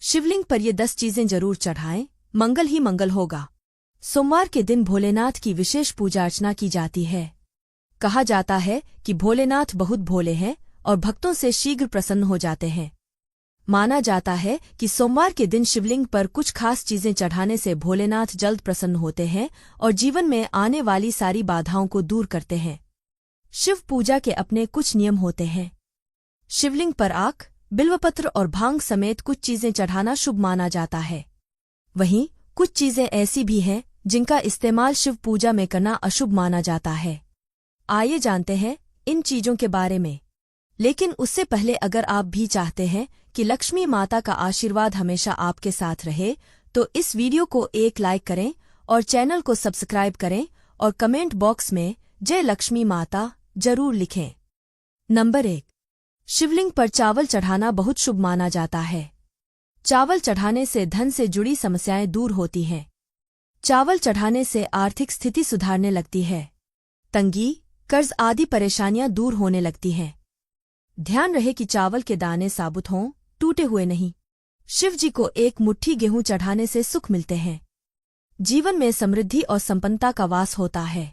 शिवलिंग पर ये 10 चीजें जरूर चढ़ाएं, मंगल ही मंगल होगा। सोमवार के दिन भोलेनाथ की विशेष पूजा अर्चना की जाती है। कहा जाता है कि भोलेनाथ बहुत भोले हैं और भक्तों से शीघ्र प्रसन्न हो जाते हैं। माना जाता है कि सोमवार के दिन शिवलिंग पर कुछ खास चीजें चढ़ाने से भोलेनाथ जल्द प्रसन्न होते हैं और जीवन में आने वाली सारी बाधाओं को दूर करते हैं। शिव पूजा के अपने कुछ नियम होते हैं। शिवलिंग पर आक, बिल्वपत्र और भांग समेत कुछ चीजें चढ़ाना शुभ माना जाता है। वहीं कुछ चीजें ऐसी भी हैं जिनका इस्तेमाल शिव पूजा में करना अशुभ माना जाता है। आइए जानते हैं इन चीजों के बारे में। लेकिन उससे पहले अगर आप भी चाहते हैं कि लक्ष्मी माता का आशीर्वाद हमेशा आपके साथ रहे, तो इस वीडियो को एक लाइक करें और चैनल को सब्सक्राइब करें और कमेंट बॉक्स में जय लक्ष्मी माता जरूर लिखें। नंबर 1। शिवलिंग पर चावल चढ़ाना बहुत शुभ माना जाता है। चावल चढ़ाने से धन से जुड़ी समस्याएं दूर होती हैं। चावल चढ़ाने से आर्थिक स्थिति सुधारने लगती है। तंगी, कर्ज आदि परेशानियां दूर होने लगती हैं। ध्यान रहे कि चावल के दाने साबुत हों, टूटे हुए नहीं। शिव जी को एक मुट्ठी गेहूं चढ़ाने से सुख मिलते हैं। जीवन में समृद्धि और संपन्नता का वास होता है।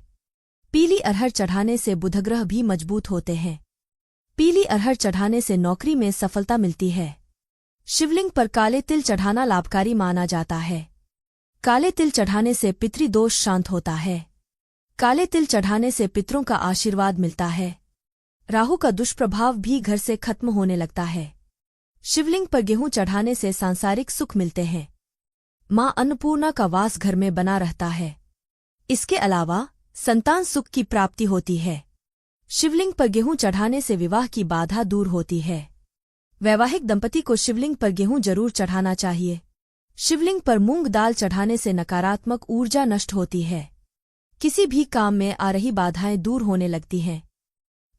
पीली अरहर चढ़ाने से बुधग्रह भी मजबूत होते हैं। पीली अरहर चढ़ाने से नौकरी में सफलता मिलती है। शिवलिंग पर काले तिल चढ़ाना लाभकारी माना जाता है। काले तिल चढ़ाने से पितृदोष शांत होता है। काले तिल चढ़ाने से पितरों का आशीर्वाद मिलता है। राहु का दुष्प्रभाव भी घर से खत्म होने लगता है। शिवलिंग पर गेहूं चढ़ाने से सांसारिक सुख मिलते हैं। मां अन्नपूर्णा का वास घर में बना रहता है। इसके अलावा संतान सुख की प्राप्ति होती है। शिवलिंग पर गेहूं चढ़ाने से विवाह की बाधा दूर होती है। वैवाहिक दंपति को शिवलिंग पर गेहूं जरूर चढ़ाना चाहिए। शिवलिंग पर मूंग दाल चढ़ाने से नकारात्मक ऊर्जा नष्ट होती है। किसी भी काम में आ रही बाधाएं दूर होने लगती हैं।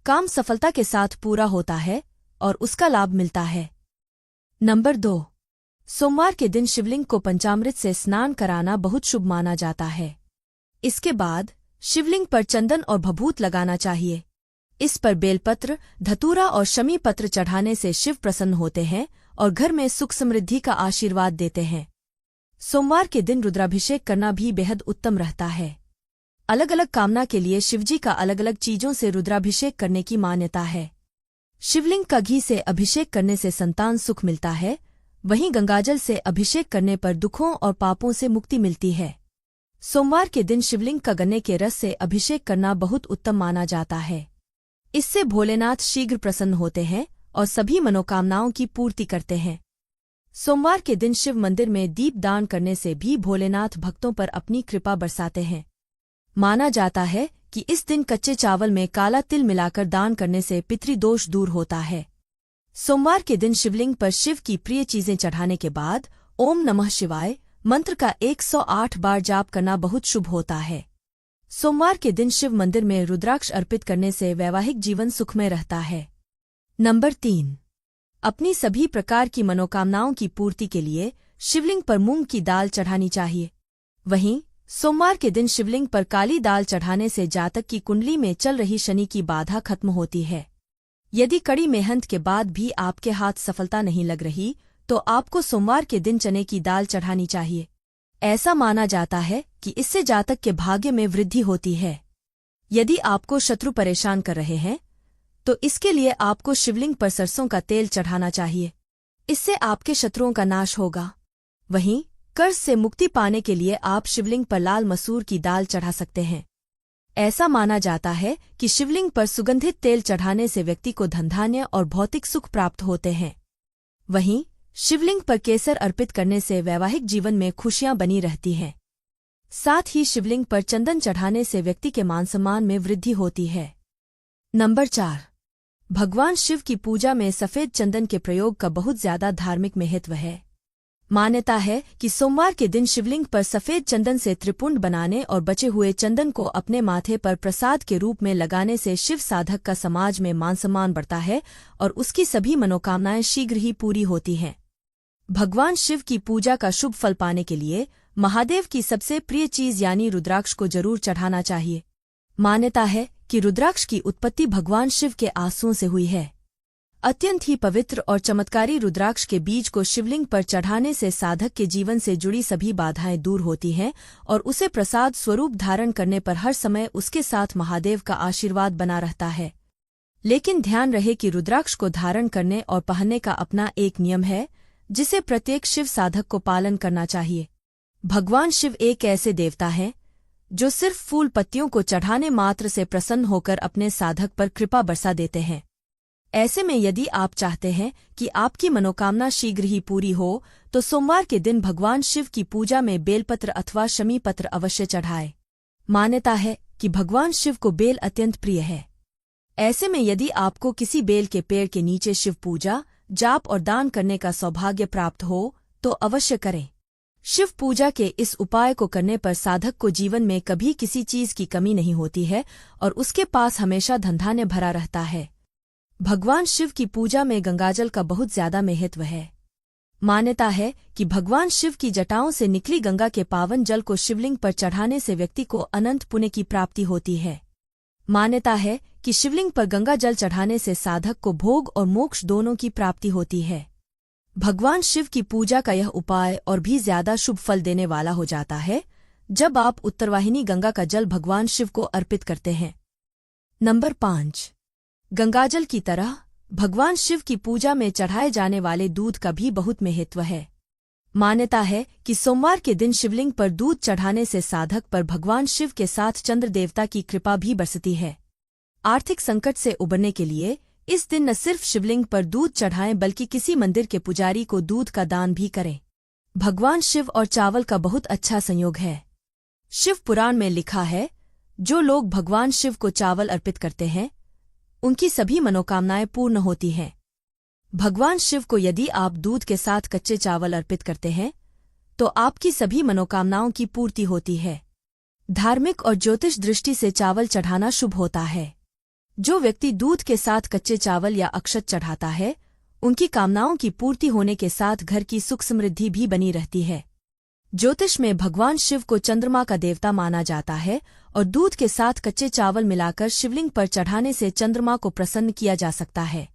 काम सफलता के साथ पूरा होता है और उसका लाभ मिलता है। नंबर 2। सोमवार के दिन शिवलिंग को पंचामृत से स्नान कराना बहुत शुभ माना जाता है। इसके बाद शिवलिंग पर चंदन और भभूत लगाना चाहिए। इस पर बेलपत्र, धतूरा और शमी पत्र चढ़ाने से शिव प्रसन्न होते हैं और घर में सुख समृद्धि का आशीर्वाद देते हैं। सोमवार के दिन रुद्राभिषेक करना भी बेहद उत्तम रहता है। अलग अलग कामना के लिए शिवजी का अलग अलग चीजों से रुद्राभिषेक करने की मान्यता है। शिवलिंग का घी से अभिषेक करने से संतान सुख मिलता है। वहीं गंगाजल से अभिषेक करने पर दुखों और पापों से मुक्ति मिलती है। सोमवार के दिन शिवलिंग का गन्ने के रस से अभिषेक करना बहुत उत्तम माना जाता है। इससे भोलेनाथ शीघ्र प्रसन्न होते हैं और सभी मनोकामनाओं की पूर्ति करते हैं। सोमवार के दिन शिव मंदिर में दीप दान करने से भी भोलेनाथ भक्तों पर अपनी कृपा बरसाते हैं। माना जाता है कि इस दिन कच्चे चावल में काला तिल मिलाकर दान करने से पितृदोष दूर होता है। सोमवार के दिन शिवलिंग पर शिव की प्रिय चीजें चढ़ाने के बाद ओम नमः शिवाय मंत्र का 108 बार जाप करना बहुत शुभ होता है। सोमवार के दिन शिव मंदिर में रुद्राक्ष अर्पित करने से वैवाहिक जीवन सुखमय रहता है। नंबर 3। अपनी सभी प्रकार की मनोकामनाओं की पूर्ति के लिए शिवलिंग पर मूंग की दाल चढ़ानी चाहिए। वहीं सोमवार के दिन शिवलिंग पर काली दाल चढ़ाने से जातक की कुंडली में चल रही शनि की बाधा खत्म होती है। यदि कड़ी मेहनत के बाद भी आपके हाथ सफलता नहीं लग रही, तो आपको सोमवार के दिन चने की दाल चढ़ानी चाहिए। ऐसा माना जाता है कि इससे जातक के भाग्य में वृद्धि होती है। यदि आपको शत्रु परेशान कर रहे हैं, तो इसके लिए आपको शिवलिंग पर सरसों का तेल चढ़ाना चाहिए। इससे आपके शत्रुओं का नाश होगा। वहीं कर्ज से मुक्ति पाने के लिए आप शिवलिंग पर लाल मसूर की दाल चढ़ा सकते हैं। ऐसा माना जाता है कि शिवलिंग पर सुगंधित तेल चढ़ाने से व्यक्ति को धनधान्य और भौतिक सुख प्राप्त होते हैं। वहीं शिवलिंग पर केसर अर्पित करने से वैवाहिक जीवन में खुशियां बनी रहती हैं। साथ ही शिवलिंग पर चंदन चढ़ाने से व्यक्ति के मान सम्मान में वृद्धि होती है। नंबर 4। भगवान शिव की पूजा में सफेद चंदन के प्रयोग का बहुत ज्यादा धार्मिक महत्व है। मान्यता है कि सोमवार के दिन शिवलिंग पर सफेद चंदन से त्रिपुंड बनाने और बचे हुए चंदन को अपने माथे पर प्रसाद के रूप में लगाने से शिव साधक का समाज में मान सम्मान बढ़ता है और उसकी सभी मनोकामनाएं शीघ्र ही पूरी होती हैं। भगवान शिव की पूजा का शुभ फल पाने के लिए महादेव की सबसे प्रिय चीज यानी रुद्राक्ष को जरूर चढ़ाना चाहिए। मान्यता है कि रुद्राक्ष की उत्पत्ति भगवान शिव के आंसुओं से हुई है। अत्यंत ही पवित्र और चमत्कारी रुद्राक्ष के बीज को शिवलिंग पर चढ़ाने से साधक के जीवन से जुड़ी सभी बाधाएं दूर होती हैं और उसे प्रसाद स्वरूप धारण करने पर हर समय उसके साथ महादेव का आशीर्वाद बना रहता है। लेकिन ध्यान रहे कि रुद्राक्ष को धारण करने और पहनने का अपना एक नियम है, जिसे प्रत्येक शिव साधक को पालन करना चाहिए। भगवान शिव एक ऐसे देवता हैं जो सिर्फ फूल पत्तियों को चढ़ाने मात्र से प्रसन्न होकर अपने साधक पर कृपा बरसा देते हैं। ऐसे में यदि आप चाहते हैं कि आपकी मनोकामना शीघ्र ही पूरी हो, तो सोमवार के दिन भगवान शिव की पूजा में बेलपत्र अथवा शमी पत्र अवश्य चढ़ाए। मान्यता है कि भगवान शिव को बेल अत्यंत प्रिय है। ऐसे में यदि आपको किसी बेल के पेड़ के नीचे शिव पूजा, जाप और दान करने का सौभाग्य प्राप्त हो, तो अवश्य करें। शिव पूजा के इस उपाय को करने पर साधक को जीवन में कभी किसी चीज की कमी नहीं होती है और उसके पास हमेशा धनधान्य भरा रहता है। भगवान शिव की पूजा में गंगाजल का बहुत ज्यादा महत्व है। मान्यता है कि भगवान शिव की जटाओं से निकली गंगा के पावन जल को शिवलिंग पर चढ़ाने से व्यक्ति को अनंत पुण्य की प्राप्ति होती है। मान्यता है कि शिवलिंग पर गंगा जल चढ़ाने से साधक को भोग और मोक्ष दोनों की प्राप्ति होती है। भगवान शिव की पूजा का यह उपाय और भी ज्यादा शुभ फल देने वाला हो जाता है जब आप उत्तरवाहिनी गंगा का जल भगवान शिव को अर्पित करते हैं। नंबर 5। गंगाजल की तरह भगवान शिव की पूजा में चढ़ाए जाने वाले दूध का भी बहुत महत्व है। मान्यता है कि सोमवार के दिन शिवलिंग पर दूध चढ़ाने से साधक पर भगवान शिव के साथ चंद्र देवता की कृपा भी बरसती है। आर्थिक संकट से उबरने के लिए इस दिन न सिर्फ शिवलिंग पर दूध चढ़ाएं बल्कि किसी मंदिर के पुजारी को दूध का दान भी करें। भगवान शिव और चावल का बहुत अच्छा संयोग है। शिव पुराण में लिखा है, जो लोग भगवान शिव को चावल अर्पित करते हैं उनकी सभी मनोकामनाएं पूर्ण होती हैं। भगवान शिव को यदि आप दूध के साथ कच्चे चावल अर्पित करते हैं तो आपकी सभी मनोकामनाओं की पूर्ति होती है। धार्मिक और ज्योतिष दृष्टि से चावल चढ़ाना शुभ होता है। जो व्यक्ति दूध के साथ कच्चे चावल या अक्षत चढ़ाता है उनकी कामनाओं की पूर्ति होने के साथ घर की सुख समृद्धि भी बनी रहती है। ज्योतिष में भगवान शिव को चंद्रमा का देवता माना जाता है और दूध के साथ कच्चे चावल मिलाकर शिवलिंग पर चढ़ाने से चंद्रमा को प्रसन्न किया जा सकता है।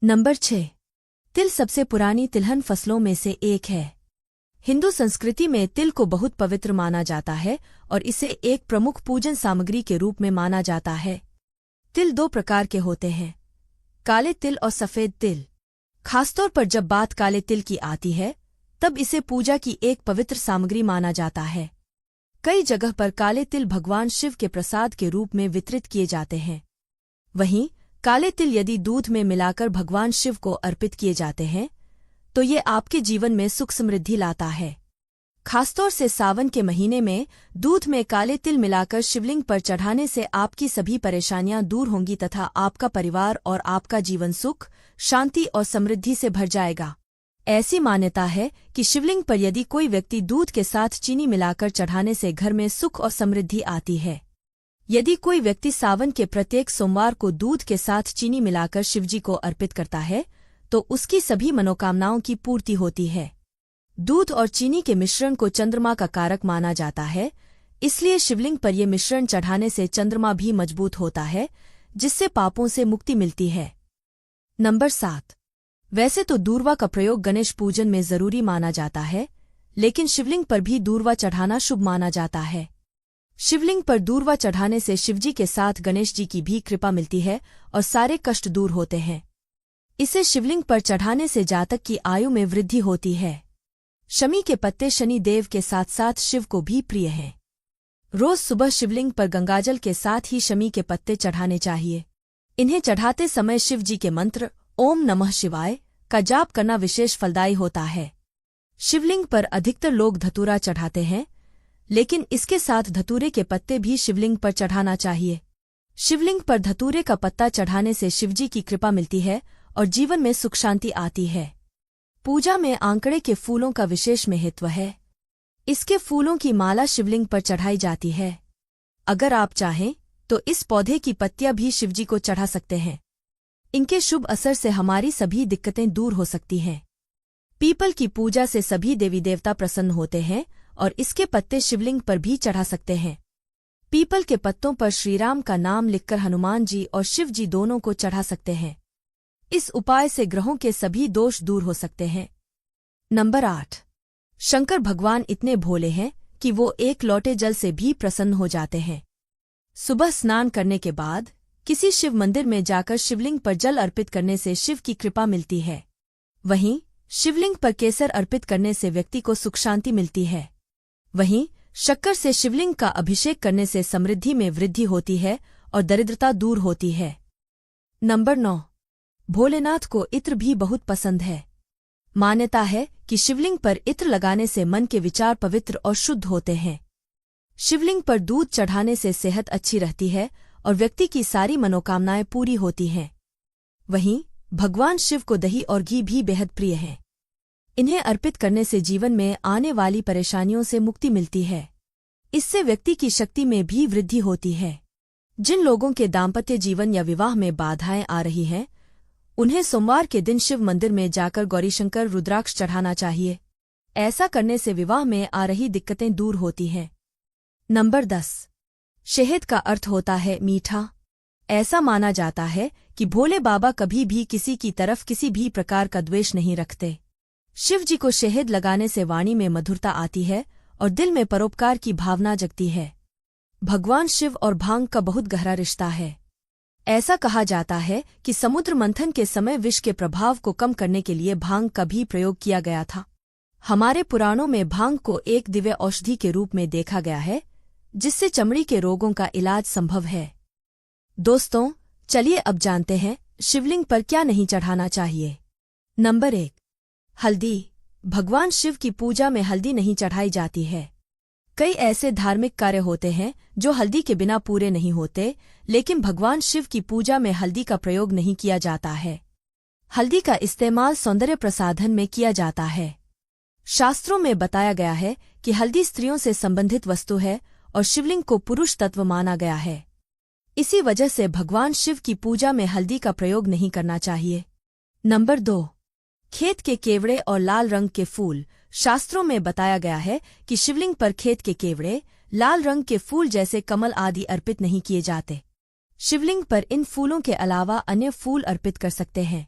नंबर 6। तिल सबसे पुरानी तिलहन फसलों में से एक है। हिंदू संस्कृति में तिल को बहुत पवित्र माना जाता है और इसे एक प्रमुख पूजन सामग्री के रूप में माना जाता है। तिल 2 प्रकार के होते हैं, काले तिल और सफेद तिल। खासतौर पर जब बात काले तिल की आती है तब इसे पूजा की एक पवित्र सामग्री माना जाता है। कई जगह पर काले तिल भगवान शिव के प्रसाद के रूप में वितरित किए जाते हैं। वहीं काले तिल यदि दूध में मिलाकर भगवान शिव को अर्पित किए जाते हैं तो ये आपके जीवन में सुख समृद्धि लाता है। खासतौर से सावन के महीने में दूध में काले तिल मिलाकर शिवलिंग पर चढ़ाने से आपकी सभी परेशानियां दूर होंगी तथा आपका परिवार और आपका जीवन सुख, शांति और समृद्धि से भर जाएगा। ऐसी मान्यता है कि शिवलिंग पर यदि कोई व्यक्ति दूध के साथ चीनी मिलाकर चढ़ाने से घर में सुख और समृद्धि आती है। यदि कोई व्यक्ति सावन के प्रत्येक सोमवार को दूध के साथ चीनी मिलाकर शिवजी को अर्पित करता है तो उसकी सभी मनोकामनाओं की पूर्ति होती है। दूध और चीनी के मिश्रण को चंद्रमा का कारक माना जाता है, इसलिए शिवलिंग पर ये मिश्रण चढ़ाने से चंद्रमा भी मजबूत होता है, जिससे पापों से मुक्ति मिलती है। नंबर 7। वैसे तो दूर्वा का प्रयोग गणेश पूजन में जरूरी माना जाता है, लेकिन शिवलिंग पर भी दूर्वा चढ़ाना शुभ माना जाता है। शिवलिंग पर दूर्वा चढ़ाने से शिवजी के साथ गणेश जी की भी कृपा मिलती है और सारे कष्ट दूर होते हैं। इसे शिवलिंग पर चढ़ाने से जातक की आयु में वृद्धि होती है। शमी के पत्ते शनि देव के साथ साथ शिव को भी प्रिय हैं। रोज सुबह शिवलिंग पर गंगाजल के साथ ही शमी के पत्ते चढ़ाने चाहिए। इन्हें चढ़ाते समय शिव जी के मंत्र ओम नमः शिवाय का जाप करना विशेष फलदायी होता है। शिवलिंग पर अधिकतर लोग धतूरा चढ़ाते हैं, लेकिन इसके साथ धतूरे के पत्ते भी शिवलिंग पर चढ़ाना चाहिए। शिवलिंग पर धतूरे का पत्ता चढ़ाने से शिवजी की कृपा मिलती है और जीवन में सुख शांति आती है। पूजा में आंकड़े के फूलों का विशेष महत्व है। इसके फूलों की माला शिवलिंग पर चढ़ाई जाती है। अगर आप चाहें तो इस पौधे की पत्तियां भी शिवजी को चढ़ा सकते हैं। इनके शुभ असर से हमारी सभी दिक्कतें दूर हो सकती हैं। पीपल की पूजा से सभी देवी देवता प्रसन्न होते हैं और इसके पत्ते शिवलिंग पर भी चढ़ा सकते हैं। पीपल के पत्तों पर श्रीराम का नाम लिखकर हनुमान जी और शिव जी दोनों को चढ़ा सकते हैं। इस उपाय से ग्रहों के सभी दोष दूर हो सकते हैं। नंबर 8। शंकर भगवान इतने भोले हैं कि वो एक लोटे जल से भी प्रसन्न हो जाते हैं। सुबह स्नान करने के बाद किसी शिव मंदिर में जाकर शिवलिंग पर जल अर्पित करने से शिव की कृपा मिलती है। वहीं शिवलिंग पर केसर अर्पित करने से व्यक्ति को सुख शांति मिलती है। वहीं शक्कर से शिवलिंग का अभिषेक करने से समृद्धि में वृद्धि होती है और दरिद्रता दूर होती है। नंबर 9। भोलेनाथ को इत्र भी बहुत पसंद है। मान्यता है कि शिवलिंग पर इत्र लगाने से मन के विचार पवित्र और शुद्ध होते हैं। शिवलिंग पर दूध चढ़ाने से सेहत अच्छी रहती है और व्यक्ति की सारी मनोकामनाएं पूरी होती हैं। वहीं भगवान शिव को दही और घी भी बेहद प्रिय है। इन्हें अर्पित करने से जीवन में आने वाली परेशानियों से मुक्ति मिलती है। इससे व्यक्ति की शक्ति में भी वृद्धि होती है। जिन लोगों के दाम्पत्य जीवन या विवाह में बाधाएं आ रही हैं, उन्हें सोमवार के दिन शिव मंदिर में जाकर गौरीशंकर रुद्राक्ष चढ़ाना चाहिए। ऐसा करने से विवाह में आ रही दिक्कतें दूर होती हैं। नंबर 10। शहद का अर्थ होता है मीठा। ऐसा माना जाता है कि भोले बाबा कभी भी किसी की तरफ किसी भी प्रकार का द्वेष नहीं रखते। शिव जी को शहद लगाने से वाणी में मधुरता आती है और दिल में परोपकार की भावना जगती है। भगवान शिव और भांग का बहुत गहरा रिश्ता है। ऐसा कहा जाता है कि समुद्र मंथन के समय विष के प्रभाव को कम करने के लिए भांग का भी प्रयोग किया गया था। हमारे पुराणों में भांग को एक दिव्य औषधि के रूप में देखा गया है, जिससे चमड़ी के रोगों का इलाज संभव है। दोस्तों, चलिए अब जानते हैं शिवलिंग पर क्या नहीं चढ़ाना चाहिए। नंबर 1। हल्दी। भगवान शिव की पूजा में हल्दी नहीं चढ़ाई जाती है। कई ऐसे धार्मिक कार्य होते हैं जो हल्दी के बिना पूरे नहीं होते, लेकिन भगवान शिव की पूजा में हल्दी का प्रयोग नहीं किया जाता है। हल्दी का इस्तेमाल सौंदर्य प्रसाधन में किया जाता है। शास्त्रों में बताया गया है कि हल्दी स्त्रियों से संबंधित वस्तु है और शिवलिंग को पुरुष तत्व माना गया है। इसी वजह से भगवान शिव की पूजा में हल्दी का प्रयोग नहीं करना चाहिए। नंबर 2। खेत के केवड़े और लाल रंग के फूल। शास्त्रों में बताया गया है कि शिवलिंग पर खेत के केवड़े, लाल रंग के फूल जैसे कमल आदि अर्पित नहीं किए जाते। शिवलिंग पर इन फूलों के अलावा अन्य फूल अर्पित कर सकते हैं।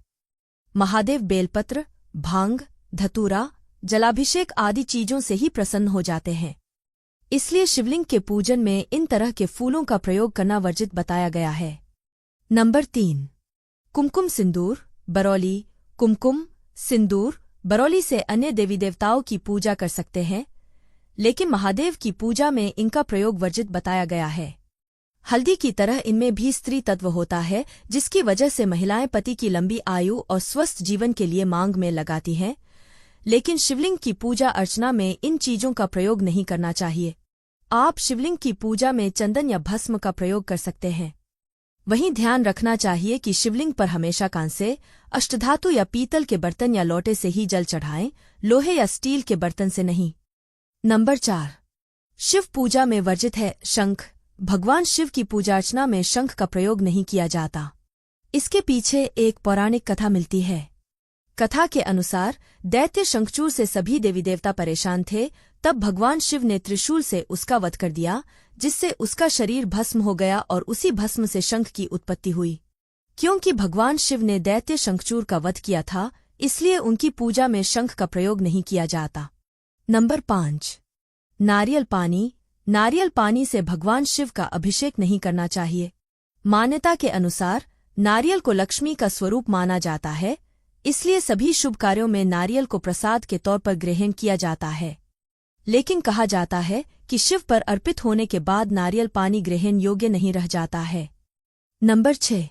महादेव बेलपत्र, भांग, धतूरा, जलाभिषेक आदि चीजों से ही प्रसन्न हो जाते हैं। इसलिए शिवलिंग के पूजन में इन तरह के फूलों का प्रयोग करना वर्जित बताया गया है। नंबर 3। कुमकुम सिंदूर, बरौली। कुमकुम सिंदूर, बरौली से अन्य देवी देवताओं की पूजा कर सकते हैं, लेकिन महादेव की पूजा में इनका प्रयोग वर्जित बताया गया है। हल्दी की तरह इनमें भी स्त्री तत्व होता है, जिसकी वजह से महिलाएं पति की लंबी आयु और स्वस्थ जीवन के लिए मांग में लगाती हैं, लेकिन शिवलिंग की पूजा अर्चना में इन चीजों का प्रयोग नहीं करना चाहिए। आप शिवलिंग की पूजा में चंदन या भस्म का प्रयोग कर सकते हैं। वहीं ध्यान रखना चाहिए कि शिवलिंग पर हमेशा कांसे, अष्टधातु या पीतल के बर्तन या लोटे से ही जल चढ़ाएं, लोहे या स्टील के बर्तन से नहीं। नंबर 4। शिव पूजा में वर्जित है शंख। भगवान शिव की पूजार्चना में शंख का प्रयोग नहीं किया जाता। इसके पीछे एक पौराणिक कथा मिलती है। कथा के अनुसार दैत्य शंखचूर से सभी देवी देवता परेशान थे, तब भगवान शिव ने त्रिशूल से उसका वध कर दिया, जिससे उसका शरीर भस्म हो गया और उसी भस्म से शंख की उत्पत्ति हुई। क्योंकि भगवान शिव ने दैत्य शंखचूर का वध किया था, इसलिए उनकी पूजा में शंख का प्रयोग नहीं किया जाता। नंबर 5। नारियल पानी। नारियल पानी से भगवान शिव का अभिषेक नहीं करना चाहिए। मान्यता के अनुसार नारियल को लक्ष्मी का स्वरूप माना जाता है, इसलिए सभी शुभ कार्यों में नारियल को प्रसाद के तौर पर ग्रहण किया जाता है। लेकिन कहा जाता है कि शिव पर अर्पित होने के बाद नारियल पानी ग्रहण योग्य नहीं रह जाता है। नंबर 6।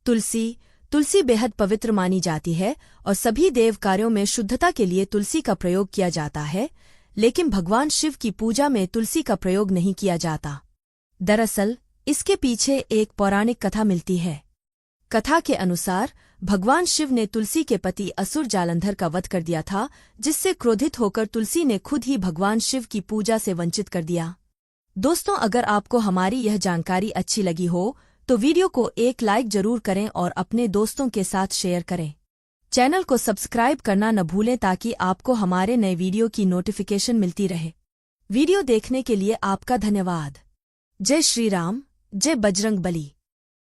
तुलसी। तुलसी बेहद पवित्र मानी जाती है और सभी देव कार्यों में शुद्धता के लिए तुलसी का प्रयोग किया जाता है, लेकिन भगवान शिव की पूजा में तुलसी का प्रयोग नहीं किया जाता। दरअसल इसके पीछे एक पौराणिक कथा मिलती है। कथा के अनुसार भगवान शिव ने तुलसी के पति असुर जालंधर का वध कर दिया था, जिससे क्रोधित होकर तुलसी ने खुद ही भगवान शिव की पूजा से वंचित कर दिया। दोस्तों, अगर आपको हमारी यह जानकारी अच्छी लगी हो तो वीडियो को एक लाइक जरूर करें और अपने दोस्तों के साथ शेयर करें। चैनल को सब्सक्राइब करना न भूलें ताकि आपको हमारे नए वीडियो की नोटिफिकेशन मिलती रहे। वीडियो देखने के लिए आपका धन्यवाद। जय श्री राम, जय बजरंग बली।